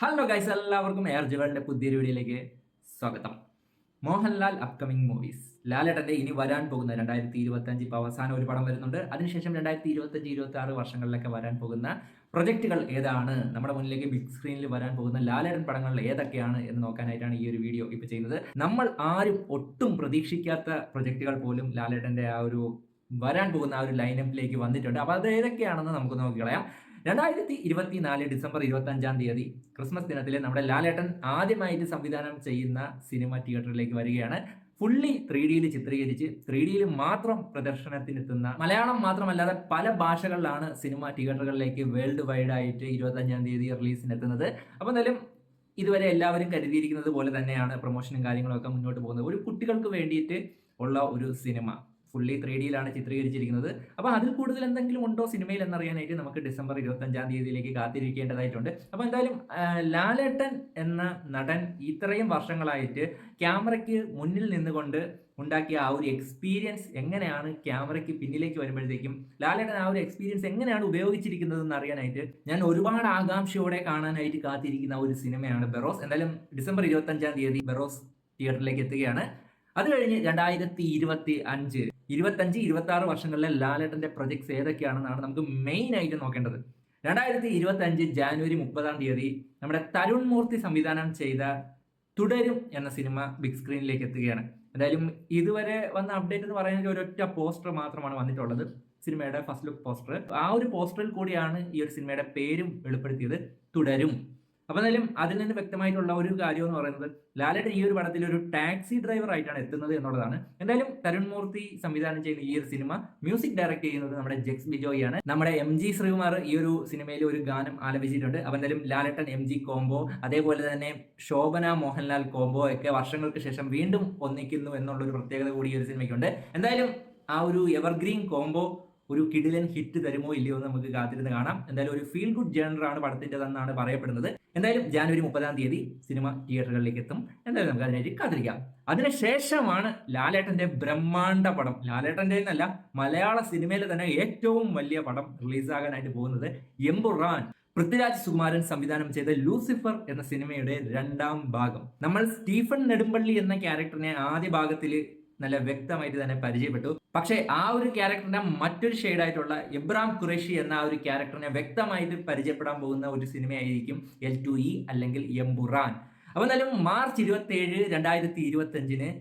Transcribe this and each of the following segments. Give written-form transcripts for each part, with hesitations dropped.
Hello guys, എല്ലാവർക്കും air ജുവലിന്റെ പുതിയൊരു വീഡിയോയിലേക്ക് സ്വാഗതം. Mohanlal upcoming movies. ലാലേട്ടന്റെ ഇനി വരാൻ പോകുന്ന 2025 ഇപ്പോൾ അവസാനം ഒരു പടം വരുന്നുണ്ട്. അതിനുശേഷം 2025-26 വർഷങ്ങളിലൊക്കെ വരാൻ പോകുന്ന പ്രൊജക്ടുകൾ ഏതാണ്, നമ്മുടെ മുന്നിലേക്ക് ബിഗ് സ്ക്രീനിൽ വരാൻ പോകുന്ന ലാലേട്ടൻ പടങ്ങൾ ഏതൊക്കെയാണ് എന്ന് നോക്കാനായിട്ടാണ് ഈ ഒരു വീഡിയോ ഇപ്പോൾ ചെയ്യുന്നത്. നമ്മൾ ആരും ഒട്ടും പ്രതീക്ഷിക്കാത്ത പ്രൊജക്ടുകൾ പോലും ലാലേട്ടന്റെ ആ ഒരു വരാൻ പോകുന്ന ആ ഒരു ലൈനപ്പിലേക്ക് വന്നിട്ടുണ്ട്. അപ്പോൾ അത് ഏതൊക്കെയാണെന്ന് നമുക്ക് നോക്കിക്കളയാം. 2024 ഡിസംബർ 25 ക്രിസ്മസ് ദിനത്തിൽ നമ്മുടെ ലാലേട്ടൻ ആദ്യമായിട്ട് സംവിധാനം ചെയ്യുന്ന സിനിമ തിയേറ്ററിലേക്ക് വരികയാണ്. ഫുള്ളി 3Dയിൽ ചിത്രീകരിച്ച് 3Dയിൽ മാത്രം പ്രദർശനത്തിനെത്തുന്ന, മലയാളം മാത്രമല്ലാതെ പല ഭാഷകളിലാണ് സിനിമ തിയേറ്ററുകളിലേക്ക് വേൾഡ് വൈഡ് ആയിട്ട് 25 റിലീസിനെത്തുന്നത്. അപ്പോൾ എന്തായാലും ഇതുവരെ എല്ലാവരും കരുതിയിരിക്കുന്നത് പോലെ തന്നെയാണ് പ്രൊമോഷനും കാര്യങ്ങളൊക്കെ മുന്നോട്ട് പോകുന്നത്. ഒരു കുട്ടികൾക്ക് വേണ്ടിയിട്ട് ഉള്ള ഒരു സിനിമ ഫുള്ളി 3Dയിലാണ് ചിത്രീകരിച്ചിരിക്കുന്നത്. അപ്പോൾ അതിൽ കൂടുതൽ എന്തെങ്കിലും ഉണ്ടോ സിനിമയിൽ എന്നറിയാനായിട്ട് നമുക്ക് ഡിസംബർ 25 കാത്തിരിക്കേണ്ടതായിട്ടുണ്ട്. അപ്പോൾ എന്തായാലും ലാലേട്ടൻ എന്ന നടൻ ഇത്രയും വർഷങ്ങളായിട്ട് ക്യാമറയ്ക്ക് മുന്നിൽ നിന്നുകൊണ്ട് ഉണ്ടാക്കിയ ആ ഒരു എക്സ്പീരിയൻസ് എങ്ങനെയാണ് ക്യാമറയ്ക്ക് പിന്നിലേക്ക് വരുമ്പോഴത്തേക്കും ലാലേട്ടൻ ആ ഒരു എക്സ്പീരിയൻസ് എങ്ങനെയാണ് ഉപയോഗിച്ചിരിക്കുന്നത് എന്ന് അറിയാനായിട്ട് ഞാൻ ഒരുപാട് ആകാംക്ഷയോടെ കാണാനായിട്ട് കാത്തിരിക്കുന്ന ഒരു സിനിമയാണ് ബെറോസ്. എന്തായാലും ഡിസംബർ 25 ബെറോസ് തിയേറ്ററിലേക്ക് എത്തുകയാണ്. അത് കഴിഞ്ഞ് 2025, 26 വർഷങ്ങളിലെ ലാലേട്ടന്റെ പ്രൊജക്ട്സ് ഏതൊക്കെയാണെന്നാണ് നമുക്ക് മെയിൻ ആയിട്ട് നോക്കേണ്ടത്. 2025 ജാനുവരി 30 നമ്മുടെ തരുൺ മൂർത്തി സംവിധാനം ചെയ്ത തുടരും എന്ന സിനിമ ബിഗ് സ്ക്രീനിലേക്ക് എത്തുകയാണ്. എന്തായാലും ഇതുവരെ വന്ന അപ്ഡേറ്റ് എന്ന് പറയുന്നത് ഒരൊറ്റ പോസ്റ്റർ മാത്രമാണ് വന്നിട്ടുള്ളത്, സിനിമയുടെ ഫസ്റ്റ് ലുക്ക് പോസ്റ്റർ. ആ ഒരു പോസ്റ്ററിൽ കൂടിയാണ് ഈ ഒരു സിനിമയുടെ പേരും വെളിപ്പെടുത്തിയത്, തുടരും. അപ്പൊ എന്തായാലും അതിൽ നിന്ന് വ്യക്തമായിട്ടുള്ള ഒരു കാര്യം എന്ന് പറയുന്നത് ലാലേട്ടൻ ഈ ഒരു പടത്തിൽ ഒരു ടാക്സി ഡ്രൈവർ ആയിട്ടാണ് എത്തുന്നത് എന്നുള്ളതാണ്. എന്തായാലും തരുൺ മൂർത്തി സംവിധാനം ചെയ്യുന്ന ഈ ഒരു സിനിമ മ്യൂസിക് ഡയറക്ട് ചെയ്യുന്നത് നമ്മുടെ ജെക്സ് ബിജോയാണ്. നമ്മുടെ MG ശ്രീകുമാർ ഈ ഒരു സിനിമയിൽ ഒരു ഗാനം ആലപിച്ചിട്ടുണ്ട്. അപ്പൊ എന്തായാലും ലാലേട്ടൻ MG കോംബോ, അതേപോലെ തന്നെ ശോഭന മോഹൻലാൽ കോംബോ ഒക്കെ വർഷങ്ങൾക്ക് ശേഷം വീണ്ടും ഒന്നിക്കുന്നു എന്നുള്ളൊരു പ്രത്യേകത കൂടി ഈ ഒരു സിനിമയ്ക്കുണ്ട്. എന്തായാലും ആ ഒരു എവർഗ്രീൻ കോംബോ ഒരു കിടിലൻ ഹിറ്റ് തരുമോ ഇല്ലയോ എന്ന് നമുക്ക് കാത്തിരുന്ന് കാണാം. എന്തായാലും ഒരു ഫീൽ ഗുഡ് ജേണറാണ് പടത്തിൻ്റെതെന്നാണ് പറയപ്പെടുന്നത്. എന്തായാലും ജാനുവരി 30 സിനിമ തിയേറ്ററുകളിലേക്ക് എത്തും. എന്തായാലും നമുക്ക് അതിനായിട്ട് കാത്തിരിക്കാം. അതിനുശേഷമാണ് ലാലേട്ടന്റെ ബ്രഹ്മാണ്ഡ പടം, ലാലേട്ടന്റെ എന്നല്ല മലയാള സിനിമയിലെ തന്നെ ഏറ്റവും വലിയ പടം റിലീസാകാനായിട്ട് പോകുന്നത്, എമ്പുറാൻ. പൃഥ്വിരാജ് സുകുമാരൻ സംവിധാനം ചെയ്ത ലൂസിഫർ എന്ന സിനിമയുടെ 2ാം ഭാഗം. നമ്മൾ സ്റ്റീഫൻ നെടുമ്പള്ളി എന്ന ക്യാരക്ടറിനെ ആദ്യ ഭാഗത്തിൽ നല്ല വ്യക്തമായിട്ട് തന്നെ പരിചയപ്പെട്ടു. പക്ഷേ ആ ഒരു ക്യാരക്ടറിന്റെ മറ്റൊരു ഷെയ്ഡായിട്ടുള്ള ഇബ്രാഹിം ഖുറേഷി എന്ന ആ ഒരു ക്യാരക്ടറിനെ വ്യക്തമായിട്ട് പരിചയപ്പെടാൻ പോകുന്ന ഒരു സിനിമയായിരിക്കും L2E അല്ലെങ്കിൽ എമ്പുറാൻ. അപ്പോൾ എന്തായാലും മാർച്ച് 27, 2025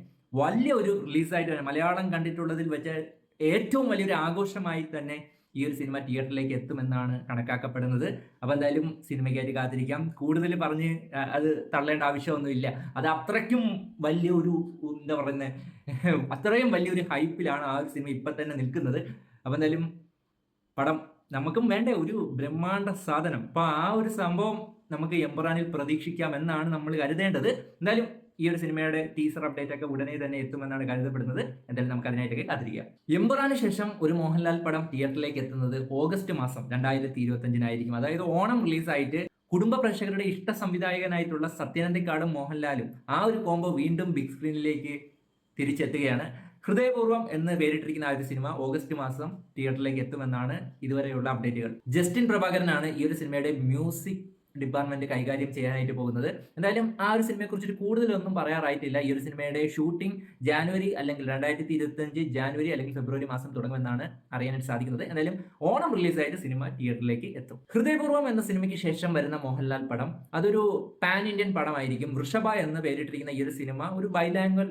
വലിയ ഒരു റിലീസായിട്ട് തന്നെ മലയാളം കണ്ടിട്ടുള്ളതിൽ വെച്ച് ഏറ്റവും വലിയൊരു ആഘോഷമായി തന്നെ ഈ ഒരു സിനിമ തിയേറ്ററിലേക്ക് എത്തുമെന്നാണ് കണക്കാക്കപ്പെടുന്നത്. അപ്പോൾ എന്തായാലും സിനിമയ്ക്കായിട്ട് കാത്തിരിക്കാം. കൂടുതൽ പറഞ്ഞ് അത് തള്ളേണ്ട ആവശ്യമൊന്നുമില്ല. അത് അത്രയ്ക്കും വലിയൊരു എന്താ പറയുന്നത്, അത്രയും വലിയൊരു ഹൈപ്പിലാണ് ആ ഒരു സിനിമ ഇപ്പം തന്നെ നിൽക്കുന്നത്. അപ്പോൾ എന്തായാലും പടം നമുക്കും വേണ്ട ഒരു ബ്രഹ്മാണ്ഡ സാധനം. അപ്പോൾ ആ ഒരു സംഭവം നമുക്ക് എമ്പുറാനിൽ പ്രതീക്ഷിക്കാം എന്നാണ് നമ്മൾ കരുതേണ്ടത്. എന്തായാലും ഈ ഒരു സിനിമയുടെ ടീസർ അപ്ഡേറ്റ് ഒക്കെ ഉടനെ തന്നെ എത്തുമെന്നാണ് കരുതപ്പെടുന്നത്. എന്തായാലും നമുക്ക് അതിനായിട്ടൊക്കെ കാത്തിരിക്കാം. എമ്പുറാന് ശേഷം ഒരു മോഹൻലാൽ പടം തിയേറ്ററിലേക്ക് എത്തുന്നത് ഓഗസ്റ്റ് മാസം 2025 അതായത് ഓണം റിലീസായിട്ട് കുടുംബ പ്രേക്ഷകരുടെ ഇഷ്ട സംവിധായകനായിട്ടുള്ള സത്യനന്ദിക്കാടും മോഹൻലാലും ആ ഒരു കോംബോ വീണ്ടും ബിഗ് സ്ക്രീനിലേക്ക് തിരിച്ചെത്തുകയാണ്. ഹൃദയപൂർവ്വം എന്ന് പേരിട്ടിരിക്കുന്ന ആ ഒരു സിനിമ ഓഗസ്റ്റ് മാസം തിയേറ്ററിലേക്ക് എത്തുമെന്നാണ് ഇതുവരെയുള്ള അപ്ഡേറ്റുകൾ. ജസ്റ്റിൻ പ്രഭാകരനാണ് ഈ ഒരു സിനിമയുടെ മ്യൂസിക് ഡിപ്പാർട്ട്മെന്റ് കൈകാര്യം ചെയ്യാനായിട്ട് പോകുന്നത്. എന്തായാലും ആ ഒരു സിനിമയെ കുറിച്ചിട്ട് കൂടുതലൊന്നും പറയാറായിട്ടില്ല. ഈ ഒരു സിനിമയുടെ ഷൂട്ടിംഗ് ജാനുവരി അല്ലെങ്കിൽ 2025 ജാനുവരി അല്ലെങ്കിൽ ഫെബ്രുവരി മാസം തുടങ്ങുമെന്നാണ് അറിയാനായിട്ട് സാധിക്കുന്നത്. എന്തായാലും ഓണം റിലീസായിട്ട് സിനിമ തിയേറ്ററിലേക്ക് എത്തും. ഹൃദയപൂർവ്വം എന്ന സിനിമയ്ക്ക് ശേഷം വരുന്ന മോഹൻലാൽ പടം അതൊരു പാൻ ഇന്ത്യൻ പടമായിരിക്കും. വൃഷഭ എന്ന് പേരിട്ടിരിക്കുന്ന ഈ ഒരു സിനിമ ഒരു ബൈലാംഗ്വൽ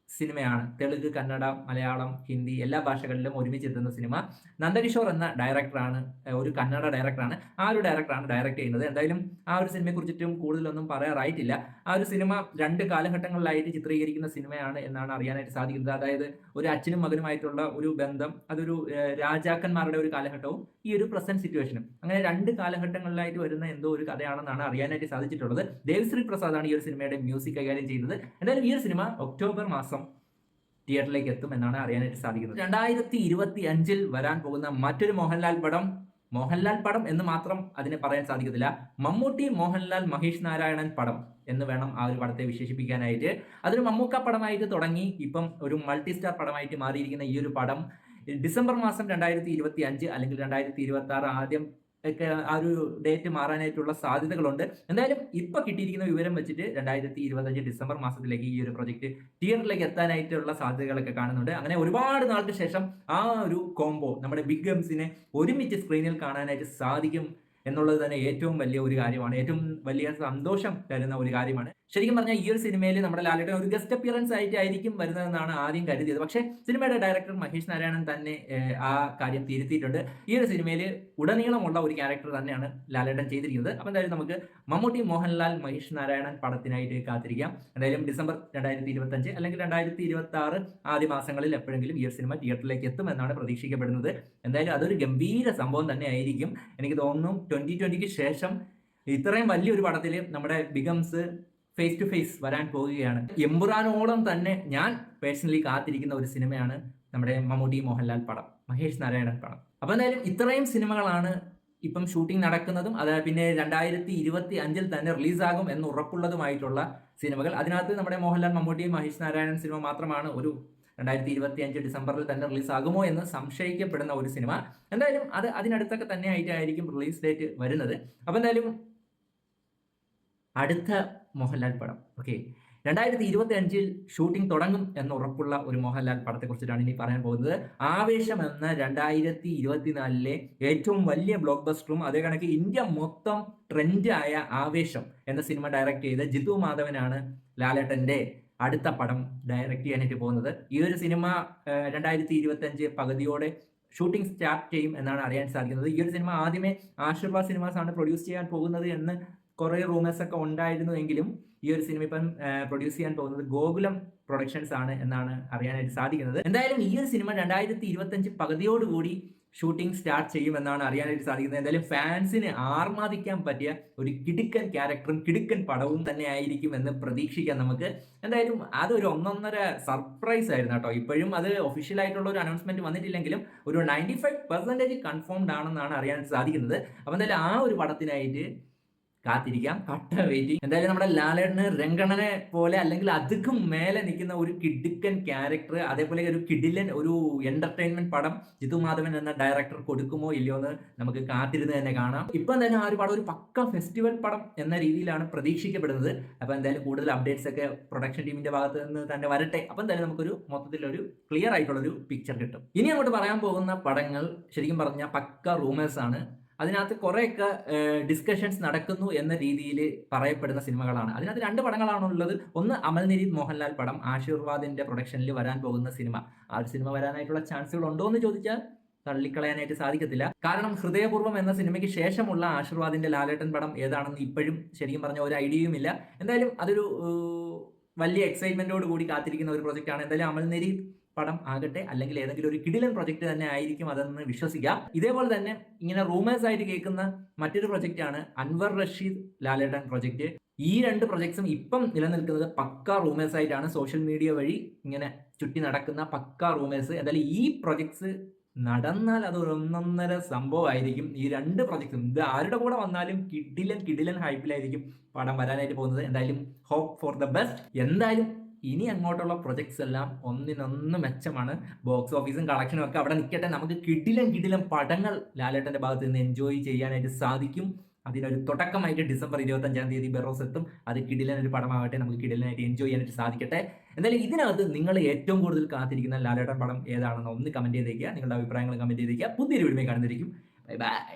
സിനിമയാണ്. തെലുങ്ക്, കന്നഡ, മലയാളം, ഹിന്ദി എല്ലാ ഭാഷകളിലും ഒരുമിച്ചെത്തുന്ന സിനിമ. നന്ദകിഷോർ എന്ന ഡയറക്ടറാണ്, ഒരു കന്നഡ ഡയറക്ടറാണ്, ആ ഒരു ഡയറക്ടറാണ് ഡയറക്ട് ചെയ്യുന്നത്. എന്തായാലും ആ ഒരു സിനിമയെ കുറിച്ചിട്ടും കൂടുതലൊന്നും പറയാറായിട്ടില്ല. ആ ഒരു സിനിമ 2 കാലഘട്ടങ്ങളിലായിട്ട് ചിത്രീകരിക്കുന്ന സിനിമയാണ് എന്നാണ് അറിയാനായിട്ട് സാധിക്കുന്നത്. അതായത് ഒരു അച്ഛനും മകനുമായിട്ടുള്ള ഒരു ബന്ധം, അതൊരു രാജാക്കന്മാരുടെ ഒരു കാലഘട്ടവും ഈ ഒരു പ്രസന്റ് സിറ്റുവേഷനും, അങ്ങനെ 2 കാലഘട്ടങ്ങളിലായിട്ട് വരുന്ന എന്തോ ഒരു കഥയാണെന്നാണ് അറിയാനായിട്ട് സാധിച്ചിട്ടുള്ളത്. ദേവിശ്രീ പ്രസാദാണ് ഈ ഒരു സിനിമയുടെ മ്യൂസിക് കൈകാര്യം ചെയ്യുന്നത്. എന്തായാലും ഈ ഒരു സിനിമ ഒക്ടോബർ മാസം തിയേറ്ററിലേക്ക് എത്തും എന്നാണ് അറിയാനായിട്ട് സാധിക്കുന്നത്. 2025 വരാൻ പോകുന്ന മറ്റൊരു മോഹൻലാൽ പടം എന്ന് മാത്രം അതിനെ പറയാൻ സാധിക്കത്തില്ല. മമ്മൂട്ടി, മോഹൻലാൽ, മഹേഷ് നാരായണൻ പടം എന്ന് വേണം ആ ഒരു പടത്തെ വിശേഷിപ്പിക്കാനായിട്ട്. അതൊരു മമ്മൂക്ക പടമായിട്ട് തുടങ്ങി ഇപ്പം ഒരു മൾട്ടി സ്റ്റാർ പടമായിട്ട് മാറിയിരിക്കുന്ന ഈ ഒരു പടം ഡിസംബർ മാസം 2025 അല്ലെങ്കിൽ 2026 ആദ്യം ഒക്കെ ആ ഒരു ഡേറ്റ് മാറാനായിട്ടുള്ള സാധ്യതകളുണ്ട്. എന്തായാലും ഇപ്പൊ കിട്ടിയിരിക്കുന്ന വിവരം വെച്ചിട്ട് 2025 ഡിസംബർ മാസത്തിലേക്ക് ഈ ഒരു പ്രൊജക്ട് തിയേറ്ററിലേക്ക് എത്താനായിട്ടുള്ള സാധ്യതകളൊക്കെ കാണുന്നുണ്ട്. അങ്ങനെ ഒരുപാട് നാൾക്ക് ശേഷം ആ ഒരു കോംബോ നമ്മുടെ ബിഗ് ഗംസിനെ ഒരുമിച്ച് സ്ക്രീനിൽ കാണാനായിട്ട് സാധിക്കും എന്നുള്ളത് തന്നെ ഏറ്റവും വലിയ ഒരു കാര്യമാണ്. ഏറ്റവും വലിയ സന്തോഷം തരുന്ന ഒരു കാര്യമാണ്. ശരിക്കും പറഞ്ഞാൽ ഈ ഒരു സിനിമയിൽ നമ്മുടെ ലാലേട്ടൻ ഒരു ഗസ്റ്റ് അപ്പിയറൻസ് ആയിട്ടായിരിക്കും വരുന്നതെന്നാണ് ആദ്യം കരുതിയത്. പക്ഷേ സിനിമയുടെ ഡയറക്ടർ മഹേഷ് നാരായണൻ തന്നെ ആ കാര്യം തിരുത്തിയിട്ടുണ്ട്. ഈ ഒരു സിനിമയിൽ ഉടനീളമുള്ള ഒരു ക്യാരക്ടർ തന്നെയാണ് ലാലേട്ടൻ ചെയ്തിരിക്കുന്നത്. അപ്പോൾ എന്തായാലും നമുക്ക് മമ്മൂട്ടി, മോഹൻലാൽ, മഹേഷ് നാരായണൻ പടത്തിനായിട്ട് കാത്തിരിക്കാം. എന്തായാലും ഡിസംബർ 2025 അല്ലെങ്കിൽ 2026 ആദ്യ മാസങ്ങളിൽ എപ്പോഴെങ്കിലും ഈ ഒരു സിനിമ തിയേറ്ററിലേക്ക് എത്തുമെന്നാണ് പ്രതീക്ഷിക്കപ്പെടുന്നത്. എന്തായാലും അതൊരു ഗംഭീര സംഭവം തന്നെ ആയിരിക്കും. എനിക്ക് തോന്നുന്നു 2020ക്ക് ശേഷം ഇത്രയും വലിയൊരു പടത്തിൽ നമ്മുടെ ബിഗംസ് ഫേസ് ടു ഫേസ് വരാൻ പോവുകയാണ്. എമ്പുരാനോളം തന്നെ ഞാൻ പേഴ്സണലി കാത്തിരിക്കുന്ന ഒരു സിനിമയാണ് നമ്മുടെ മമ്മൂട്ടി മോഹൻലാൽ പടം, മഹേഷ് നാരായണൻ പടം. അപ്പൊ എന്തായാലും ഇത്രയും സിനിമകളാണ് ഇപ്പം ഷൂട്ടിംഗ് നടക്കുന്നതും അത് പിന്നെ 2025 തന്നെ റിലീസാകും എന്ന് ഉറപ്പുള്ളതുമായിട്ടുള്ള സിനിമകൾ. അതിനകത്ത് നമ്മുടെ മോഹൻലാൽ, മമ്മൂട്ടി, മഹേഷ് നാരായണൻ സിനിമ മാത്രമാണ് ഒരു 2025 ഡിസംബറിൽ തന്നെ റിലീസാകുമോ എന്ന് സംശയിക്കപ്പെടുന്ന ഒരു സിനിമ. എന്തായാലും അത് അതിനടുത്തൊക്കെ തന്നെ ആയിട്ടായിരിക്കും റിലീസ് ഡേറ്റ് വരുന്നത്. അപ്പൊ എന്തായാലും അടുത്ത മോഹൻലാൽ പടം 2025 ഷൂട്ടിംഗ് തുടങ്ങും എന്ന് ഉറപ്പുള്ള ഒരു മോഹൻലാൽ പടത്തെ കുറിച്ചിട്ടാണ് ഇനി പറയാൻ പോകുന്നത്. ആവേശം എന്ന 2024 ഏറ്റവും വലിയ ബ്ലോക്ക് ബസ്റ്ററും അതേ കണക്ക് ഇന്ത്യ മൊത്തം ട്രെൻഡായ ആവേശം എന്ന സിനിമ ഡയറക്റ്റ് ചെയ്ത ജിത്തു മാധവനാണ് ലാലേട്ടന്റെ അടുത്ത പടം ഡയറക്റ്റ് ചെയ്യാനായിട്ട് പോകുന്നത്. ഈ ഒരു സിനിമ 2025 പകുതിയോടെ ഷൂട്ടിംഗ് സ്റ്റാർട്ട് ചെയ്യും എന്നാണ് അറിയാൻ സാധിക്കുന്നത്. ഈ ഒരു സിനിമ ആദ്യമേ ആശീർവാദ് സിനിമാസ് ആണ് പ്രൊഡ്യൂസ് ചെയ്യാൻ പോകുന്നത് എന്ന് കുറേ റൂമേഴ്സ് ഒക്കെ ഉണ്ടായിരുന്നു എങ്കിലും ഈ ഒരു സിനിമ ഇപ്പം പ്രൊഡ്യൂസ് ചെയ്യാൻ പോകുന്നത് ഗോകുലം പ്രൊഡക്ഷൻസ് ആണ് എന്നാണ് അറിയാനായിട്ട് സാധിക്കുന്നത്. എന്തായാലും ഈ ഒരു സിനിമ 2025 പകുതിയോടുകൂടി ഷൂട്ടിംഗ് സ്റ്റാർട്ട് ചെയ്യുമെന്നാണ് അറിയാനായിട്ട് സാധിക്കുന്നത്. എന്തായാലും ഫാൻസിന് ആർമാദിക്കാൻ പറ്റിയ ഒരു കിടുക്കൻ ക്യാരക്ടറും കിടുക്കൻ പടവും തന്നെ ആയിരിക്കും എന്ന് പ്രതീക്ഷിക്കാം നമുക്ക്. എന്തായാലും അതൊരു ഒന്നൊന്നര സർപ്രൈസ് ആയിരുന്നു കേട്ടോ. ഇപ്പോഴും അത് ഒഫീഷ്യൽ ആയിട്ടുള്ള ഒരു അനൗൺസ്മെന്റ് വന്നിട്ടില്ലെങ്കിലും ഒരു 95% കൺഫേംഡ് ആണെന്നാണ് അറിയാനായിട്ട് സാധിക്കുന്നത്. അപ്പം എന്തായാലും ആ ഒരു പടത്തിനായിട്ട് കാത്തിരിക്കാം, കട്ട വെയിറ്റിംഗ്. എന്തായാലും നമ്മുടെ ലാലേട്ടന് രംഗണനെ പോലെ അല്ലെങ്കിൽ അതുക്കും മേലെ നിൽക്കുന്ന ഒരു കിടുക്കൻ ക്യാരക്ടർ, അതേപോലെ ഒരു കിടിലൻ ഒരു എന്റർടൈൻമെന്റ് പടം ജിത്തു മാധവൻ എന്ന ഡയറക്ടർ കൊടുക്കുമോ ഇല്ലയോ എന്ന് നമുക്ക് കാത്തിരുന്ന് തന്നെ കാണാം. ഇപ്പൊ എന്തായാലും ആ ഒരു പടം ഒരു പക്ക ഫെസ്റ്റിവൽ പടം എന്ന രീതിയിലാണ് പ്രതീക്ഷിക്കപ്പെടുന്നത്. അപ്പൊ എന്തായാലും കൂടുതൽ അപ്ഡേറ്റ്സ് ഒക്കെ പ്രൊഡക്ഷൻ ടീമിന്റെ ഭാഗത്ത് നിന്ന് തന്നെ വരട്ടെ. അപ്പൊ എന്തായാലും നമുക്കൊരു മൊത്തത്തിലൊരു ക്ലിയർ ആയിട്ടുള്ള ഒരു പിക്ചർ കിട്ടും. ഇനി അങ്ങോട്ട് പറയാൻ പോകുന്ന പടങ്ങൾ ശരിക്കും പറഞ്ഞാൽ പക്ക റൂമേഴ്സ് ആണ്. അതിനകത്ത് കുറേയൊക്കെ ഡിസ്കഷൻസ് നടക്കുന്നു എന്ന രീതിയിൽ പറയപ്പെടുന്ന സിനിമകളാണ്. അതിനകത്ത് 2 പടങ്ങളാണുള്ളത്. ഒന്ന് അമൽനിരീത് മോഹൻലാൽ പടം, ആശീർവാദിന്റെ പ്രൊഡക്ഷനിൽ വരാൻ പോകുന്ന സിനിമ. ആ ഒരു സിനിമ വരാനായിട്ടുള്ള ചാൻസുകൾ ഉണ്ടോ എന്ന് ചോദിച്ചാൽ തള്ളിക്കളയാനായിട്ട് സാധിക്കത്തില്ല. കാരണം ഹൃദയപൂർവ്വം എന്ന സിനിമയ്ക്ക് ശേഷമുള്ള ആശീർവാദിന്റെ ലാലേട്ടൻ പടം ഏതാണെന്ന് ഇപ്പോഴും ശരിക്കും പറഞ്ഞ ഒരു ഐഡിയയും ഇല്ല. എന്തായാലും അതൊരു വലിയ എക്സൈറ്റ്മെന്റോട് കൂടി കാത്തിരിക്കുന്ന ഒരു പ്രൊജക്റ്റാണ്. എന്തായാലും അമൽനിരീത് പടം ആകട്ടെ അല്ലെങ്കിൽ ഏതെങ്കിലും ഒരു കിടിലൻ പ്രൊജക്ട് തന്നെ ആയിരിക്കും അതെന്ന് വിശ്വസിക്കാം. ഇതേപോലെ തന്നെ ഇങ്ങനെ റൂമേഴ്സ് ആയിട്ട് കേൾക്കുന്ന മറ്റൊരു പ്രൊജക്റ്റാണ് അൻവർ റഷീദ് ലാലേട്ടൻ പ്രൊജക്ട്. ഈ 2 പ്രൊജക്ട്സും ഇപ്പം നിലനിൽക്കുന്നത് പക്ക റൂമേഴ്സ് ആയിട്ടാണ്. സോഷ്യൽ മീഡിയ വഴി ഇങ്ങനെ ചുറ്റി നടക്കുന്ന പക്ക റൂമേഴ്സ്. എന്തായാലും ഈ പ്രൊജക്ട്സ് നടന്നാൽ അത് ഒന്നൊന്നര സംഭവമായിരിക്കും. ഈ 2 പ്രൊജക്ട്സും ഇത് ആരുടെ കൂടെ വന്നാലും കിടിലൻ ഹൈപ്പിലായിരിക്കും പടം വരാനായിട്ട് പോകുന്നത്. എന്തായാലും ഹോപ്പ് ഫോർ ദ ബെസ്റ്റ്. എന്തായാലും ഇനി അങ്ങോട്ടുള്ള പ്രൊജക്ട്സ് എല്ലാം ഒന്നിനൊന്ന് മെച്ചമാണ്. ബോക്സ് ഓഫീസും കളക്ഷനും ഒക്കെ അവിടെ നിൽക്കട്ടെ. നമുക്ക് കിടിലൻ പടങ്ങൾ ലാലേട്ടന്റെ ഭാഗത്ത് നിന്ന് എൻജോയ് ചെയ്യാനായിട്ട് സാധിക്കും. അതിനൊരു തുടക്കമായിട്ട് ഡിസംബർ 25 ബെറോസ് എത്തും. അത് കിടിലൻ ഒരു പടമാകട്ടെ, നമുക്ക് കിടിലനായിട്ട് എൻജോയ് ചെയ്യാനായിട്ട് സാധിക്കട്ടെ. എന്തായാലും ഇതിനകത്ത് നിങ്ങൾ ഏറ്റവും കൂടുതൽ കാത്തിരിക്കുന്ന ലാലേട്ടൻ പടം ഏതാണെന്ന് ഒന്ന് കമന്റ് ചെയ്തേക്കുക. നിങ്ങളുടെ അഭിപ്രായങ്ങൾ കമന്റ് ചെയ്തേക്കുക. പുതിയൊരു വീഡിയോ കാണുന്നതായിരിക്കും. Bye bye.